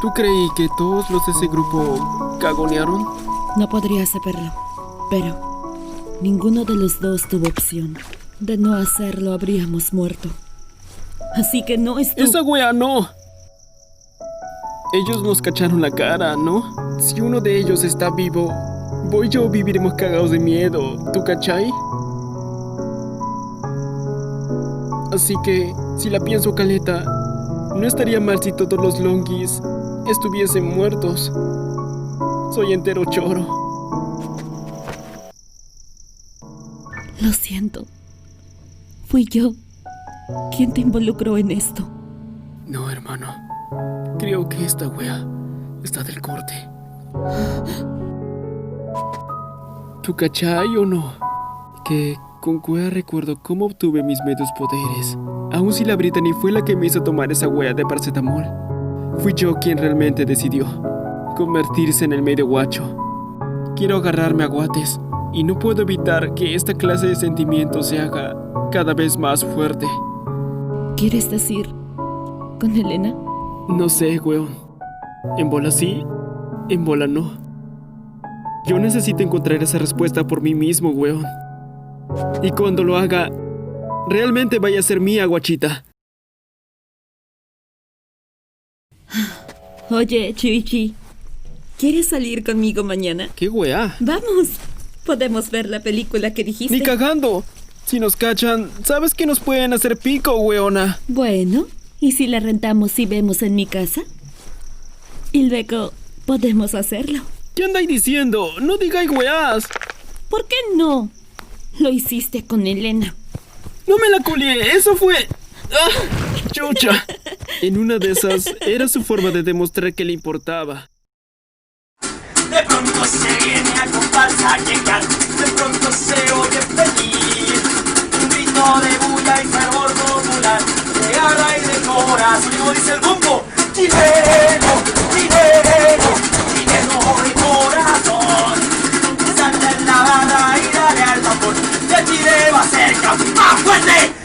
¿Tú creí que todos los de ese grupo cagonearon? No podría saberlo, pero ninguno de los dos tuvo opción. De no hacerlo, habríamos muerto. Así que no es tú. ¡Esa wea no! Ellos nos cacharon la cara, ¿no? Si uno de ellos está vivo, voy yo viviremos cagados de miedo, ¿tú cachai? Así que, si la pienso caleta, no estaría mal si todos los longis estuviesen muertos. Soy entero choro. Lo siento. Fui yo quien te involucró en esto. No, hermano. Creo que esta wea está del corte. ¿Tú cachai o no? Que con wea recuerdo cómo obtuve mis medios poderes. Aun si la Brittany fue la que me hizo tomar esa wea de paracetamol, fui yo quien realmente decidió convertirse en el medio guacho. Quiero agarrarme a guates y no puedo evitar que esta clase de sentimientos se haga cada vez más fuerte. ¿Quieres decir con Elena? No sé, weón. En bola sí, en bola no. Yo necesito encontrar esa respuesta por mí mismo, weón. Y cuando lo haga, realmente vaya a ser mía, guachita. Oye, Chichi, ¿quieres salir conmigo mañana? ¿Qué weá? Vamos, podemos ver la película que dijiste. ¡Ni cagando! Si nos cachan, ¿sabes que nos pueden hacer pico, weona? Bueno, ¿y si la rentamos y vemos en mi casa? Y luego podemos hacerlo. ¿Qué andáis diciendo? ¡No digáis weás! ¿Por qué no? Lo hiciste con Elena. ¡No me la colié! ¡Eso fue! ¡Ah! ¡Chucha! En una de esas, era su forma de demostrar que le importaba. De pronto se viene a comparsa a llegar, de pronto se oye pedir un grito de bulla y fervor popular, de garra y de corazón, y como dice el grupo, chileno, chileno, chileno de corazón, salta en la barra y dale al tambor, y el Chile va cerca, más fuerte.